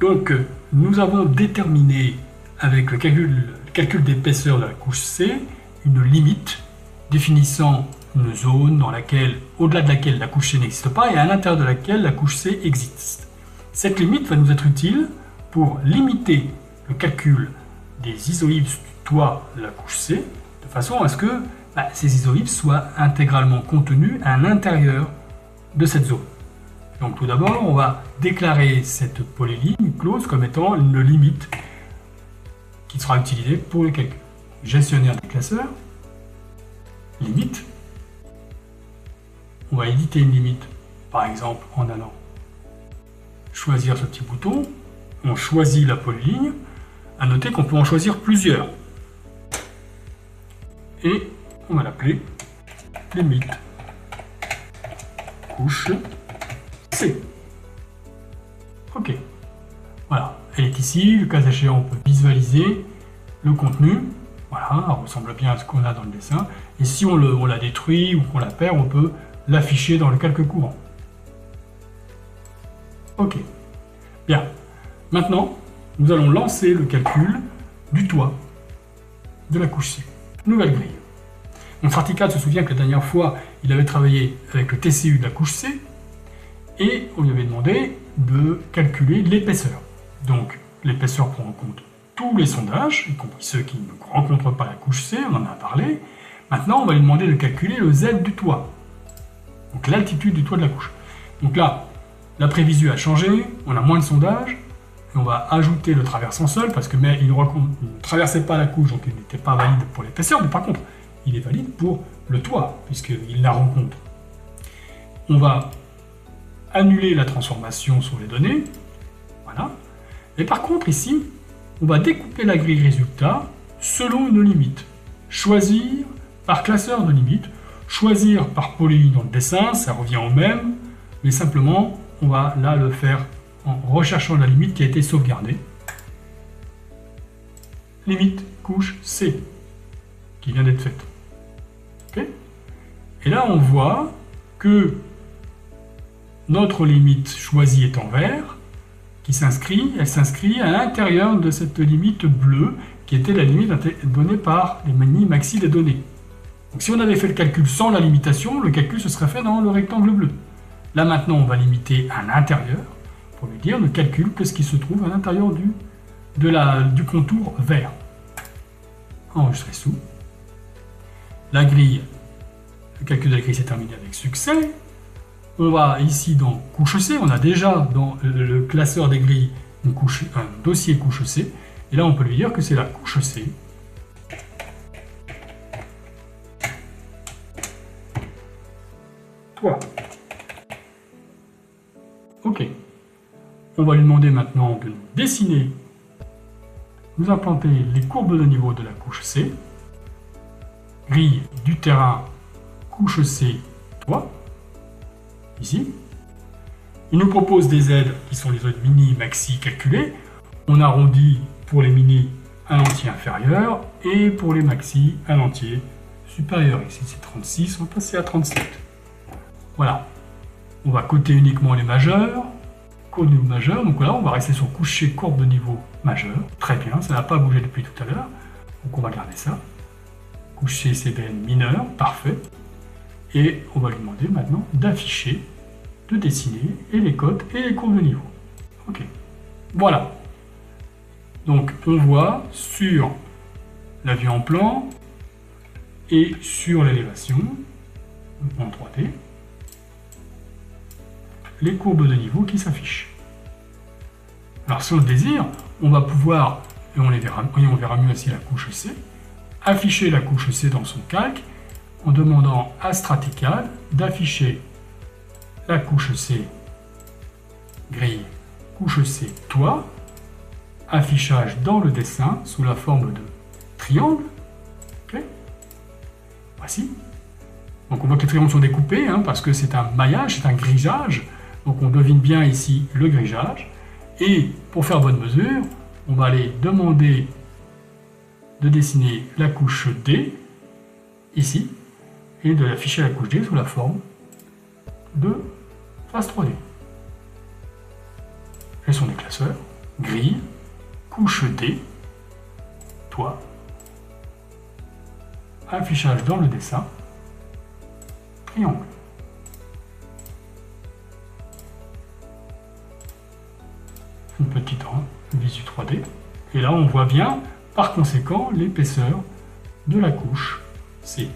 Donc, nous avons déterminé avec le calcul d'épaisseur de la couche C une limite définissant une zone dans laquelle, au-delà de laquelle la couche C n'existe pas et à l'intérieur de laquelle la couche C existe. Cette limite va nous être utile pour limiter le calcul des isohypses du toit de la couche C de façon à ce que ces isohypses soient intégralement contenus à l'intérieur de cette zone. Donc tout d'abord, on va déclarer cette polyligne close comme étant une limite qui sera utilisée pour le calcul. Gestionnaire des classeurs, limite. On va éditer une limite, par exemple en allant choisir ce petit bouton. On choisit la polyligne. À noter qu'on peut en choisir plusieurs. Et on va l'appeler limite couche C. Ok. Voilà, elle est ici. Le cas échéant, on peut visualiser le contenu. Voilà, elle ressemble bien à ce qu'on a dans le dessin. Et si on la détruit ou qu'on la perd, on peut l'afficher dans le calque courant. Ok. Bien. Maintenant, nous allons lancer le calcul du toit de la couche C. Nouvelle grille. Donc Articad se souvient que la dernière fois, il avait travaillé avec le TCU de la couche C et on lui avait demandé de calculer l'épaisseur. Donc l'épaisseur prend en compte tous les sondages, y compris ceux qui ne rencontrent pas la couche C, on en a parlé. Maintenant, on va lui demander de calculer le Z du toit, donc l'altitude du toit de la couche. Donc là, la prévisu a changé, on a moins de sondages, et on va ajouter le traversant seul, parce que il ne traversait pas la couche, donc il n'était pas valide pour l'épaisseur, mais par contre, il est valide pour le toit, puisqu'il la rencontre. On va annuler la transformation sur les données, voilà. Et par contre, ici, on va découper la grille résultat selon une limite. Choisir par classeur de limite, choisir par polyligne dans le dessin, ça revient au même, mais simplement, on va là le faire en recherchant la limite qui a été sauvegardée. Limite couche C, qui vient d'être faite. Okay. Et là, on voit que notre limite choisie est en vert, elle s'inscrit à l'intérieur de cette limite bleue, qui était la limite donnée par les mini-maxi des données. Donc si on avait fait le calcul sans la limitation, le calcul se serait fait dans le rectangle bleu. Là maintenant, on va limiter à l'intérieur, pour lui dire ne calcule que ce qui se trouve à l'intérieur du contour vert. Enregistrer sous. La grille, le calcul de la grille s'est terminé avec succès. On va ici dans couche C, on a déjà dans le classeur des grilles un dossier couche C, et là on peut lui dire que c'est la couche C. Toi. Ok. On va lui demander maintenant de dessiner, nous implanter les courbes de niveau de la couche C, grille du terrain, couche C, toit, ici. Il nous propose des Z qui sont les zones mini, maxi calculées. On arrondit pour les mini à l'entier inférieur et pour les maxi à l'entier supérieur. Ici c'est 36, on va passer à 37. Voilà. On va coter uniquement les majeurs. Code niveau majeur, donc là on va rester sur coucher courbe de niveau majeur. Très bien, ça n'a pas bougé depuis tout à l'heure. Donc on va garder ça. Coucher CBN mineur, parfait. Et on va lui demander maintenant d'afficher, de dessiner et les cotes et les courbes de niveau. Ok. Voilà. Donc on voit sur la vue en plan et sur l'élévation en 3D les courbes de niveau qui s'affichent. Alors si on le désire, on va pouvoir, et on verra mieux aussi la couche C, afficher la couche C dans son calque en demandant à Straticad d'afficher la couche C grille, couche C toit, affichage dans le dessin sous la forme de triangle. Okay. Voici. Donc on voit que les triangles sont découpés parce que c'est un maillage, c'est un grigeage. Donc on devine bien ici le grigeage. Et pour faire bonne mesure, on va aller demander de dessiner la couche D, ici, et de l'afficher la couche D sous la forme de face 3D. Quels sont les classeurs? grille, couche D, toit, affichage dans le dessin, triangle. Une petite visu 3D. Et là, on voit bien, par conséquent, l'épaisseur de la couche C.